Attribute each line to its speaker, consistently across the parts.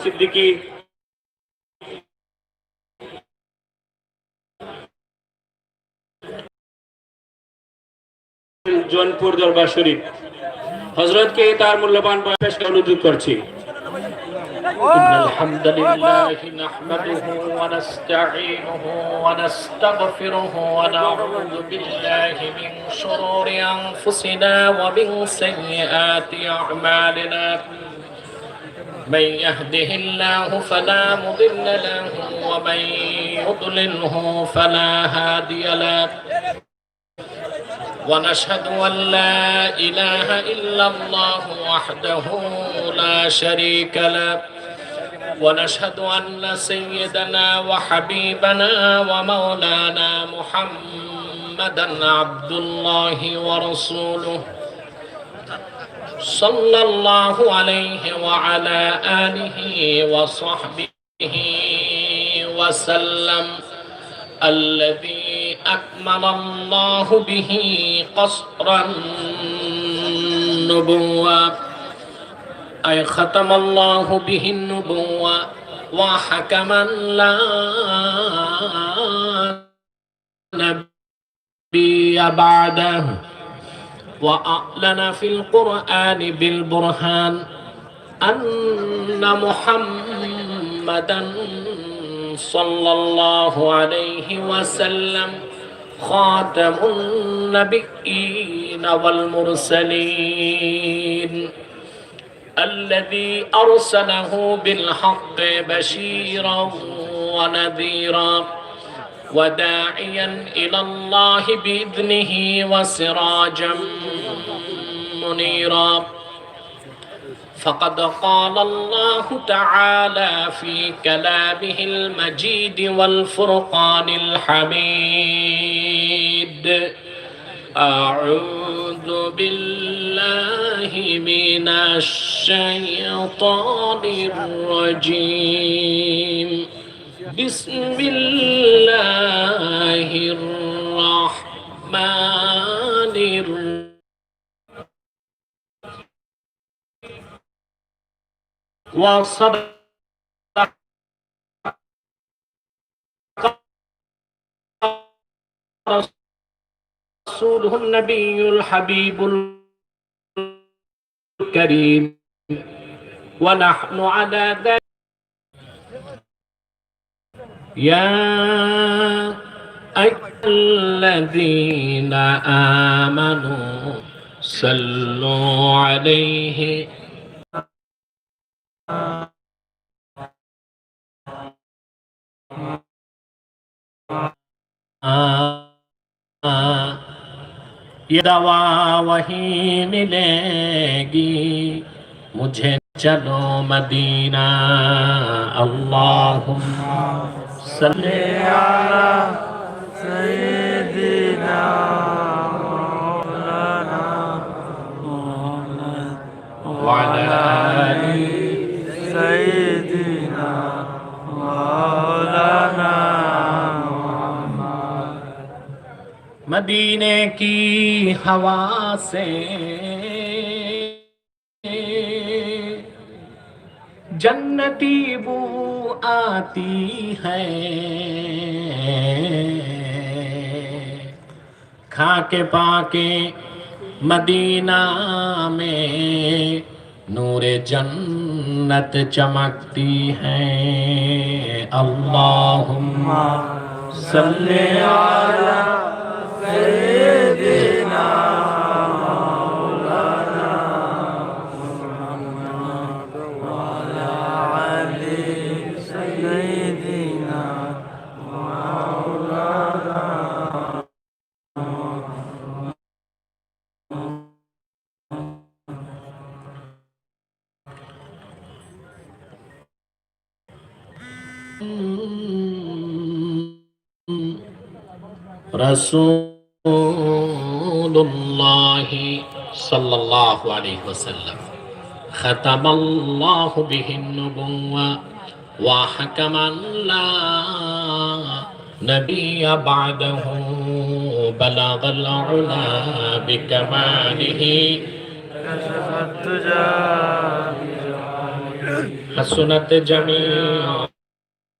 Speaker 1: সিদ্দিকী জৌনপুর দরবার শরীফ হযরতকে তার মূল্যবান বয়ান পেশ করতে অনুরোধ করছি। الحمد لله نحمده ونستعينه ونستغفره ونعوذ بالله من شرور أنفسنا ومن سيئات أعمالنا من يهده الله فلا مضل له ومن يضلله فلا هادي له ونشهد أن لا إله إلا الله وحده لا شريك له ونشهد أن سيدنا وحبيبنا ومولانا محمدا عبد الله ورسوله صلى الله عليه وعلى آله وصحبه وسلم الذي أكمل الله به قصر النبوة أي ختم الله به النبوة وحكما لا نبي بعده وأعلن في القرآن بالبرهان أن محمدا صلى الله عليه وسلم خاتم النبيين والمرسلين الذي أرسله بالحق بشيرا ونذيرا وداعيا إلى الله بإذنه وسراجا منيرا فقد قال الله تعالى في كلامه المجيد والفرقان الحميد أعوذ بالله من الشيطان الرجيم بسم الله الرحمن الرحيم وصدق رسوله النبي الحبيب الكريم ونحن على ذلك يا أيها الذين آمنوا صلوا عليه ये दवा वही मिलेगी मुझे चलो मदीना अल्लाहुम्मा सल्ली अला सय्यिदिना मौलाना मुहम्मद व अला आलि सय्यिदिना मौलाना मदीने की हवा से जन्नती बू आती है खाके पाके मदीना में नूरे जन्नत चमकती है अल्लाहुम्मा सल्ली अला सय्यिदिना मौलाना मुहम्मद व अला आलि सय्यिदिना मौलाना रसूलुल्लाह सल्लल्लाहु अलैहि वसल्लम खतमल्लाहु बिहिन नुबुव्वा व हकमन ला नबिय्य बअदहु बलगल उला बिकमालिही कशफत तुजा حسنت جميع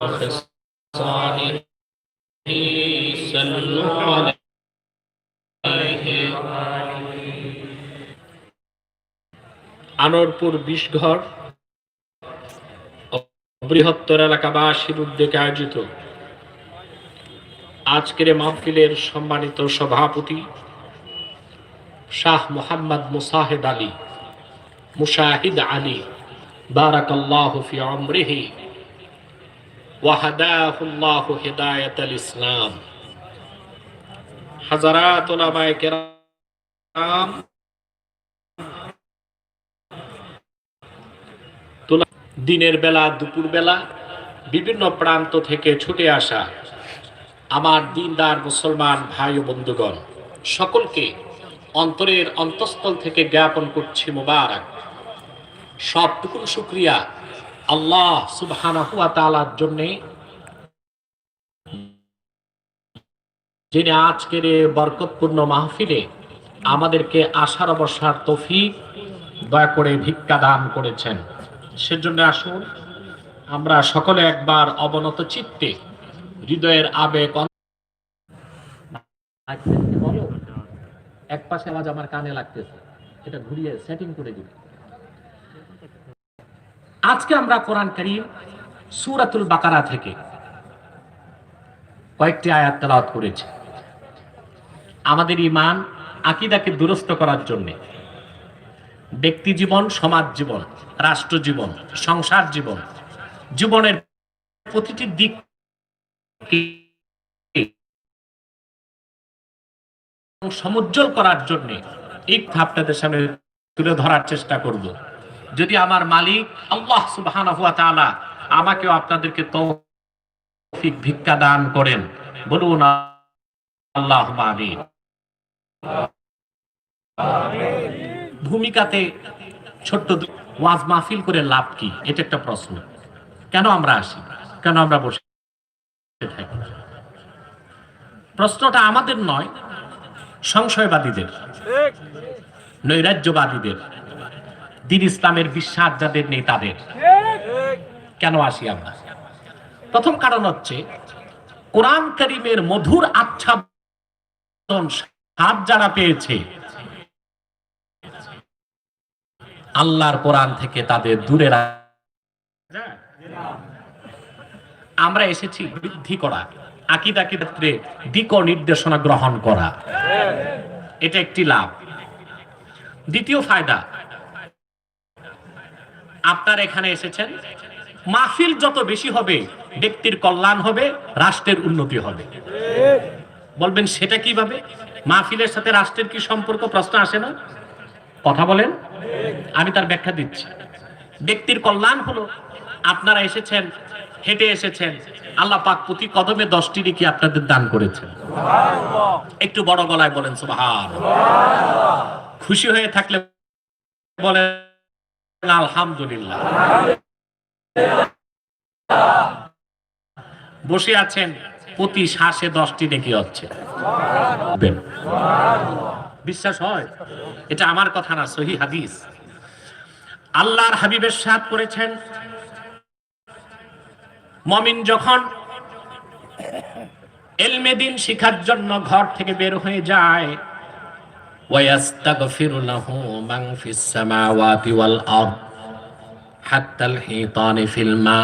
Speaker 1: خصاله صلوا عليه আনোরপুর ২০ ঘর বৃহত্তর এলাকাবাসীর উদ্যোগে আয়োজিত আজকের মাহফিলের সম্মানিত সভাপতি শাহ মোহাম্মদ মুসাহিদ আলী মুশাহিদ আলী বারাকাল্লাহু ফি উমরিহি ওয়া হাদাহুল্লাহু হিদায়াতাল ইসলাম, হাজারাত উলামায়ে কেরাম, দিনের বেলা দুপুর বেলা বিভিন্ন প্রান্ত থেকে ছুটে আসা আমার দিনদার মুসলমান ভাই ও বন্ধুগণ, সকলকে অন্তরের অন্তঃস্থল থেকে জ্ঞাপন করছি মোবারক। সবটুকু শুকরিয়া আল্লাহ সুবহানাহু ওয়া তাআলার জন্য, যিনি আজকের এই বরকতপূর্ণ মাহফিলে আমাদেরকে আশার বসার তৌফিক দয়া করে ভিক্ষা দান করেছেন। সেজন্য আসুন আমরা সকলে একবার অবনত চিত্তে হৃদয়ের আবেগ এক পাশে আওয়াজ আমার কানে লাগতেছে, এটা ঘুরিয়ে সেটিং করে দিন। আজকে আমরা কোরআন কারীম সূরাতুল বাকারা থেকে কয়েকটি আয়াত তেলাওয়াত করেছি আমাদের ঈমান আকীদাকে দুরস্ত করার জন্য। ব্যক্তি জীবন, সমাজ জীবন, রাষ্ট্র জীবন, সংসার জীবন, জীবনের প্রতিটি দিক সমুজ্জ্বল করার জন্য এই আপনাদের সামনে তুলে ধরার চেষ্টা করব। যদি আমার মালিক আল্লাহ সুবহানাহু ওয়া তাআলা আমাকেও আপনাদেরকে তৌফিক ভিক্ষা দান করেন, বলুন আল্লাহুম্মা আমিন। ভূমিকাতে ছোট্ট ওয়াজ মাহফিল করে লাভ কি, এটা একটা প্রশ্ন। কেন আমরা আসি, কেন আমরা বসে থাকি? প্রশ্নটা আমাদের নয়, সংশয়বাদীদের, নৈরাজ্যবাদীদের, দ্বীন ইসলামের বিশ্বাস যাদের নেই তাদের। কেন আসি আমরা? প্রথম কারণ হচ্ছে কোরআন কারীমের মধুর আচ্ছাদন স্বাদ যারা পেয়েছে আল্লাহর কোরআন থেকে তাদের দূরে আমরা এসেছি বৃদ্ধি করা, আকীদা ক্ষেত্রে দিক নির্দেশনা গ্রহণ করা, এটা একটি লাভ। দ্বিতীয় ফায়দা, আপনারা এখানে এসেছেন, মাহফিল যত বেশি হবে ব্যক্তির কল্যাণ হবে, রাষ্ট্রের উন্নতি হবে। বলবেন সেটা কিভাবে? মাহফিলের সাথে রাষ্ট্রের কি সম্পর্ক? প্রশ্ন আসে না? কথা বলেন, আমি তার ব্যাখ্যা দিচ্ছি। ব্যক্তির কল্যাণ হলো আপনারা এসেছেন, হেঁটে এসেছেন, আল্লাহ পাক প্রতি কদমে 10টি নেকি আপনাদের দান করেছেন। একটু বড় গলায় বলেন সুবহানাল্লাহ। খুশি হয়ে থাকলে বলেন আলহামদুলিল্লাহ। বসে আছেন, প্রতি শ্বাসে 10টি নেকি হচ্ছে। বিশ্বাস হয়? এটা আমার কথা না, সহিহ হাদিস। আল্লাহর হাবিব ইরশাদ করেছেন, মুমিন যখন ইলমে দ্বীন শিখার জন্য ঘর থেকে বের হয়ে যায়, ওয়ায়াস্তাগফিরু লাহু মান ফিস সামাওয়াতি ওয়াল আরদ হাত্তাল হিতানি ফিল মা,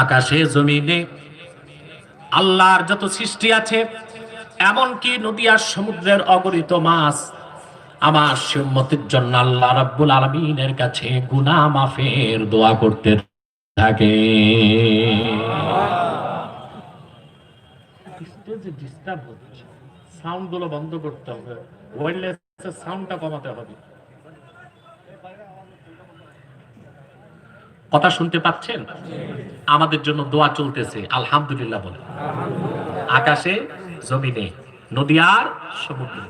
Speaker 1: আকাশে জমিনে আল্লাহর যত সৃষ্টি আছে, এমনকি নদী আর সমুদ্রের অগণিত মাছ, আমার উম্মতের জন্য আল্লাহ রাব্বুল আলামিনের কাছে গুনাহ মাফের দোয়া করতে থাকে। ডিস্টার্ব হচ্ছে, সাউন্ড গুলো বন্ধ করতে হবে, ওয়্যারলেস সাউন্ডটা কমাতে হবে। কথা শুনতে পাচ্ছেন? আমাদের জন্য দোয়া চলতেছে, আলহামদুলিল্লাহ বলে। আকাশে জমিনে নদী আর সমুদ্রে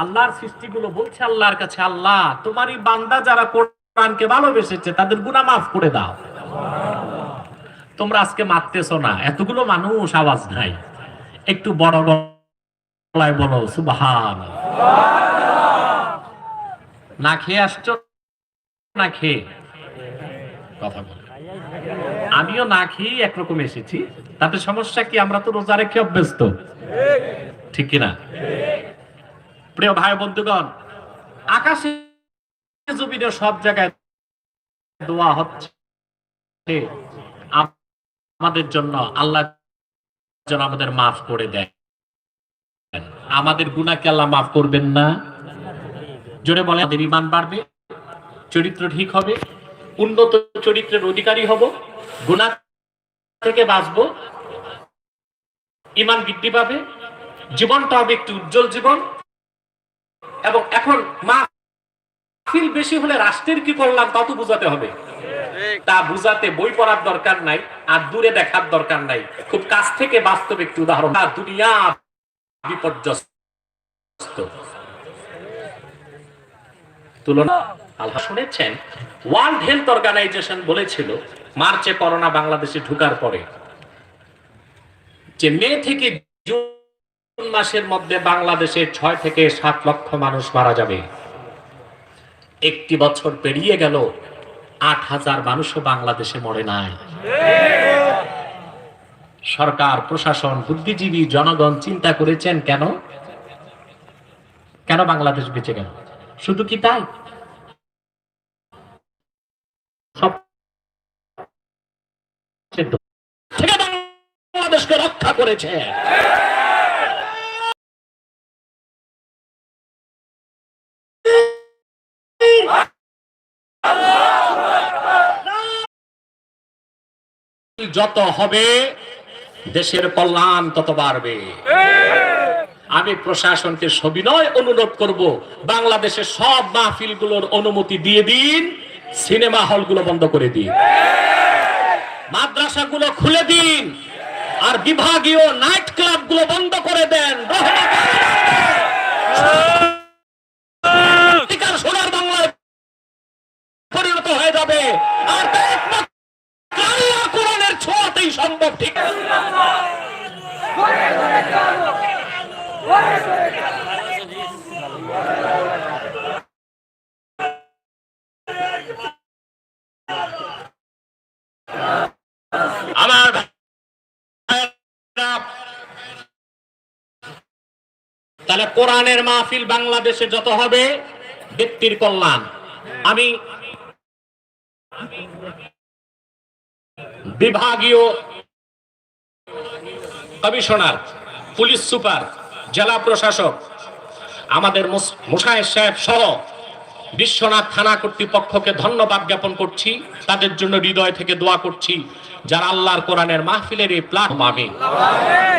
Speaker 1: আল্লাহর সৃষ্টিগুলো বলছে আল্লাহর কাছে, আল্লাহ তোমারই বান্দা যারা কোরআনকে ভালোবেসেছে তাদের গুনাহ মাফ করে দাও। তোমরা আজকে মারতেছো না, এতগুলো মানুষ আওয়াজ নাই, একটু বড় গলায় বলো সুবহানাল্লাহ। না খেয়ে আসছো? না খেয়ে কথা বলে। আমিও না খেয়ে একরকম এসেছি, তাতে সমস্যা কি? আমরা তো রোজা রেখে অভ্যস্ত, ঠিক কিনা? প্রিয় ভাই বন্ধুগণ, আকাশে জমিনে সব জায়গায় দোয়া হচ্ছে আমাদের জন্য, আল্লাহ যেন আমাদের মাফ করে দেয়। আমাদের গুনাহকে আল্লাহ মাফ করবেন না? জোরে বলে, আমাদের ঈমান বাড়বে, চরিত্র ঠিক হবে, উন্নত চরিত্রের অধিকারী হব, গুনাহ থেকে বাঁচবো, ঈমান বৃদ্ধি পাবে, জীবনটা হবে একটি উজ্জ্বল জীবন। এবং এখন মাহফিল বেশি হলে রাষ্ট্রের কি করলাম তা তো বুঝাতে হবে। তা বুঝাতে বই পড়ার দরকার নাই, আর দূরে দেখার দরকার নাই, খুব কাছ থেকে বাস্তব একটি উদাহরণ। দুনিয়া বিপর্যস্ত তুলনা। আল্লাহ শুনেছেন, ওয়ার্ল্ড হেলথ অর্গানাইজেশন বলেছিল মার্চে করোনা বাংলাদেশে ঢুকার পরে যে মে থেকে জুন মাসের মধ্যে বাংলাদেশে 6 থেকে 7 লক্ষ মানুষ মারা যাবে। একটি বছর পেরিয়ে গেল, 8,000 মানুষও বাংলাদেশে মরে নাই। সরকার, প্রশাসন, বুদ্ধিজীবী, জনগণ চিন্তা করেছেন কেন কেন বাংলাদেশ বেঁচে গেল? শুধু কি তাই? সব থেকে বাংলাদেশকে রক্ষা করেছে। যত হবে দেশের কল্যাণ তত বাড়বে। আমি প্রশাসনকে সবিনয় অনুরোধ করব, বাংলাদেশের সব মাহফিলগুলোর অনুমতি দিয়ে দিন, সিনেমা হলগুলো বন্ধ করে দিন, মাদ্রাসাগুলো খুলে দিন, আর বিভাগীয় নাইট ক্লাবগুলো বন্ধ করে দেন। সোনার বাংলায় পরিণত হয়ে যাবে, আর কোরআনের ছোঁয়াতেই সম্ভব। ঠিক আমার তাহলে কোরআনের মাহফিল বাংলাদেশে যত হবে ব্যক্তির কল্যাণ। আমি বিভাগীয় কমিশনার, পুলিশ সুপার, জেলা প্রশাসক, আমাদের মুশায়ের সাহেব সহ বিশ্বনাথ থানা কর্তৃপক্ষকে ধন্যবাদ জ্ঞাপন করছি। তাদের জন্য হৃদয় থেকে দোয়া করছি, যারা আল্লাহর কোরআনের মাহফিলের এই প্ল্যাটফর্মে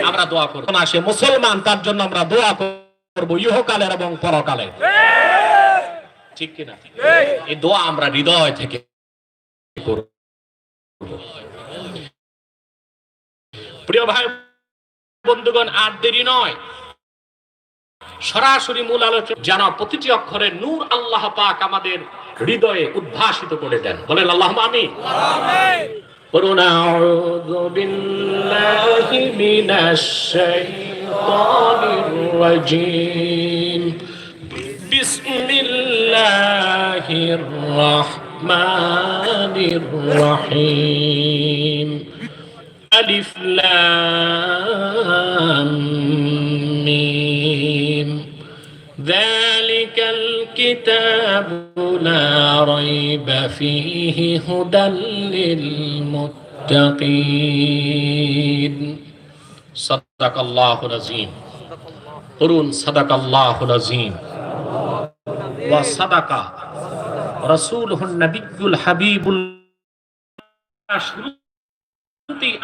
Speaker 1: আমরা দোয়া করব। সে মুসলমান, তার জন্য আমরা দোয়া করব ইহকালের এবং পরকালের, ঠিক কিনা? এই দোয়া আমরা হৃদয় থেকে করব। প্রিয় ভাই বন্ধুগণ, আর দেরি নয়, সরাসরি মূল আলোচনা। যেন প্রতিটি অক্ষরে নূর আল্লাহ পাক আমাদের হৃদয়ে উদ্ভাসিত করে দেন। বলেন আল্লাহুম্মা আমিন। করুন আউযু বিল্লাহি মিনাশ শাইতানির রাজীম। বিসমিল্লাহির রাহমানির রাহিম। আলিফ লাম মিম। যালিকাল কিতাবু লা রাইবা ফীহি হুদাল লিল মুত্তাকিন। সাদাকাল্লাহুল আযীম। করুন সাদাকাল্লাহুল আযীম ওয়া সাদাকা রাসূলুহুন নবিয়্যুল হাবিবুল।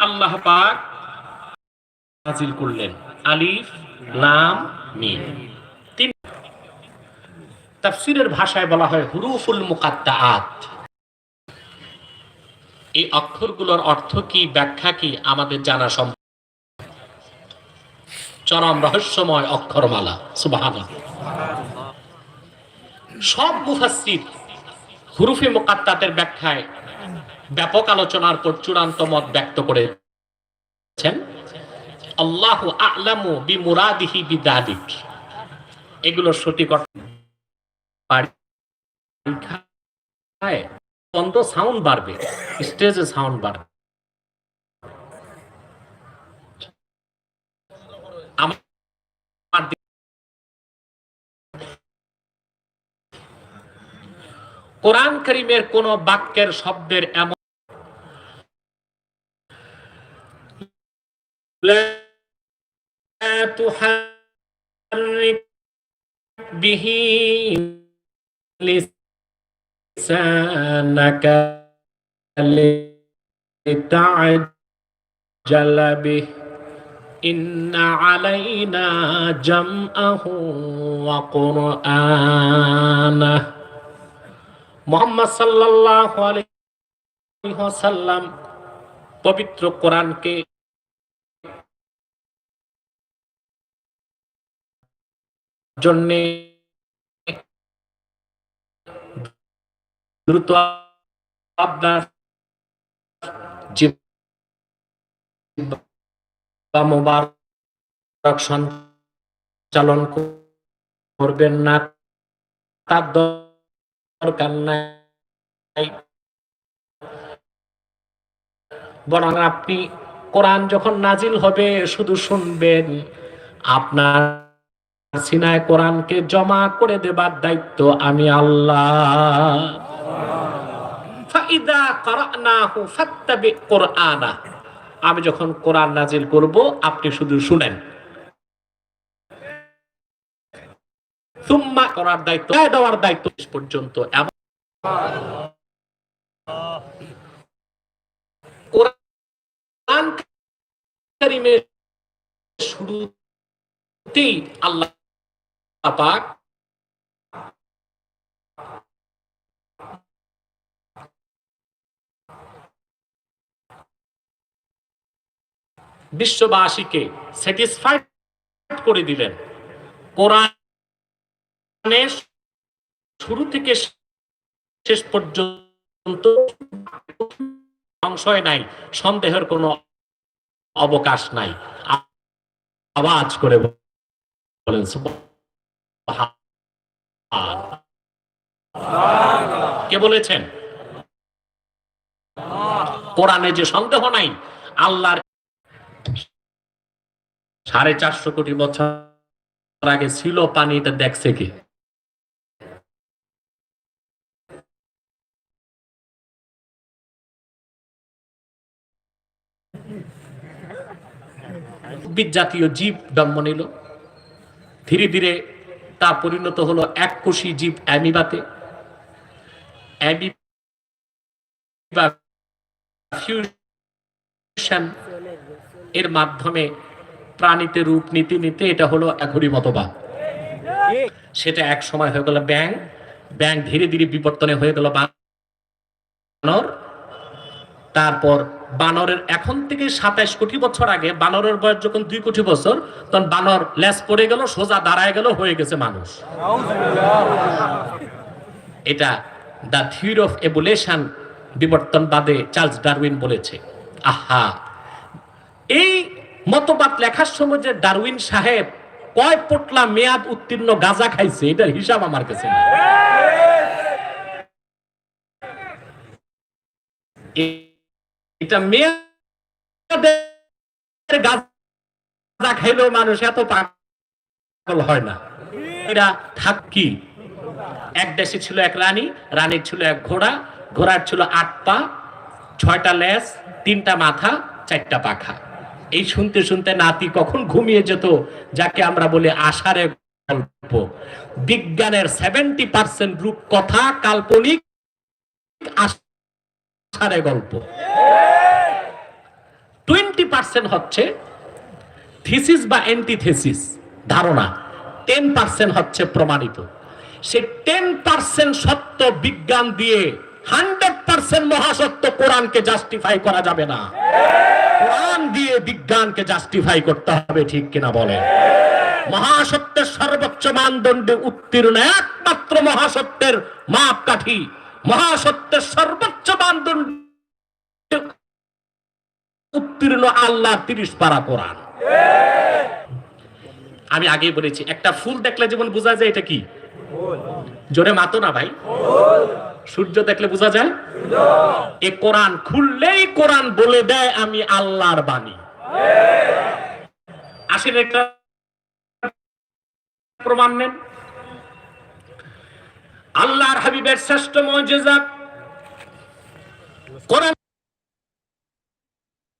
Speaker 1: আল্লাহ পাক নাযিল করলেন আলিফ লাম মিম। তিন তাফসীরের ভাষায় বলা হয় হুরুফুল মুকাত্তাআত। এই অক্ষরগুলোর অর্থ কি, ব্যাখ্যা কি আমাদের জানা সম্ভব। চরম রহস্যময় অক্ষরমালা, সুবহানাল্লাহ। সব মুফাসসির হুরুফে মুকাত্তাতের ব্যাখ্যায় ব্যাপক আলোচনার পর চূড়ান্ত মত ব্যক্ত করেছেন। আল্লাহু আ'লামু বিমুরাদিহি বিযালিক। এগুলো সঠিক অর্থ বন্ধ, সাউন্ড বাড়বে, স্টেজে সাউন্ড বাড়বে। আমার কোরআন কারীমের কোন বাক্যের শব্দের এমন লা তুহাররিক বিহি লিসানাকা লিতা'জালা বিহি ইন্না আলাইনা জামআহু ওয়া কুরআনাহ। মুহাম্মদ সাল্লাল্লাহু আলাইহি ওয়াসাল্লাম পবিত্র কোরআনকে জন্য দ্রুত আপনার জিহ্বা মুবারক সঞ্চালন করবেন না, তার দরকার নাই, বরং আপনি কোরআন যখন নাজিল হবে শুধু শুনবেন। আপনার সিনায় কোরআনকে জমা করে দেবার দায়িত্ব আমি আল্লাহ। ফাইদা ক্বরানাহু ফাত্তাবি কুরআনা, আমি যখন কোরআন নাজিল করব আপনি শুধু শুনেন। সুম্মা করার দায়িত্ব, দেওয়ার দায়িত্ব পর্যন্ত। কোরআন কারীমের শুরুতেই আল্লাহ পাক বিশ্ববাসীকে স্যাটিসফাইড করে দিলেন। কোরআনের শুরু থেকে শেষ পর্যন্ত সংশয় নাই, সন্দেহের কোনো অবকাশ নাই। আওয়াজ করে বলেন সুবহানাল্লাহ। কে বলেছেন? কোরআনে যে সন্দেহ নাই। আল্লাহর 450 কোটি বছর আগে ছিল পানি, এটা দেখছে কে? উদ্ভিদ জাতীয় জীব জন্ম নিল, ধীরে ধীরে তা পরিণত হলো এককোষী জীব অ্যামিবাতে। অ্যামিবা ফিউশন এর মাধ্যমে প্রাণীতে রূপ নিতে নিতে এটা হলো এখনই মতবাদ। সেটা এক সময় হয়ে গেল ব্যাং, ব্যাং ধীরে ধীরে বিবর্তনে হয়ে গেল বানর। তারপর বানরের এখন থেকে 27 কোটি বছর আগে বানরের বয়স যখন 2 কোটি বছর, তখন বানর লেজ পড়ে গেল, সোজা দাঁড়ায় গেল, হয়ে গেছে মানুষ। এটা দ্য থিওরি অফ এভোলিউশন, বিবর্তনবাদে চার্লস ডারউইন বলেছে। আহা, এই মতবাদ লেখার সময় যে ডারউইন সাহেব কয় পোটলা মেয়াদ উত্তীর্ণ গাঁজা খাইছে, এটার হিসাব আমার কাছে নেই। এটা মেয়াদের গাঁজা খাইলেও মানুষ এত পাগল হয় না। এরা থাকি, এক দেশে ছিল এক রানী, রানীর ছিল এক ঘোড়া, ঘোড়ার ছিল 8 পা, 6টা লেজ, 3টা মাথা, 4টা পাখা। এই শুনতে শুনতে নাতি কখন ঘুমিয়ে যেত, যাকে আমরা বলি আষাঢ়ে গল্প। বিজ্ঞানের 70% রূপ কথা কাল্পনিক, আষাঢ়ে গল্প। 20% হচ্ছে থিসিস বা অ্যান্টিথিসিস, ধারণা। 10% হচ্ছে প্রমাণিত। সে 10% সত্য বিজ্ঞান দিয়ে 100% মহাসত্য কোরআনকে জাস্টিফাই করা যাবে না। কোরআন দিয়ে বিজ্ঞানকে জাস্টিফাই করতে হবে, ঠিক কিনা বলেন? মহাসত্যের সর্বোচ্চ মানদণ্ডে উত্তীর্ণ একমাত্র মহাসত্যের মাপকাঠি, মহাসত্যের সর্বোচ্চ মানদণ্ডে উত্তীর্ণ আল্লাহ 30 পারা কোরআন। আমি আগেই বলেছি, একটা ফুল দেখলে যেমন বোঝা যায় এটা কি, জোরে মাতো না ভাই, সূর্য দেখলে বোঝা যায়? এ কোরআন খুললেই কোরআন বলে দেয় আমি আল্লাহর বাণী। আসেন একটা প্রমাণ নেন। আল্লাহর হাবিবের শ্রেষ্ঠ মুজিজা কোরআন।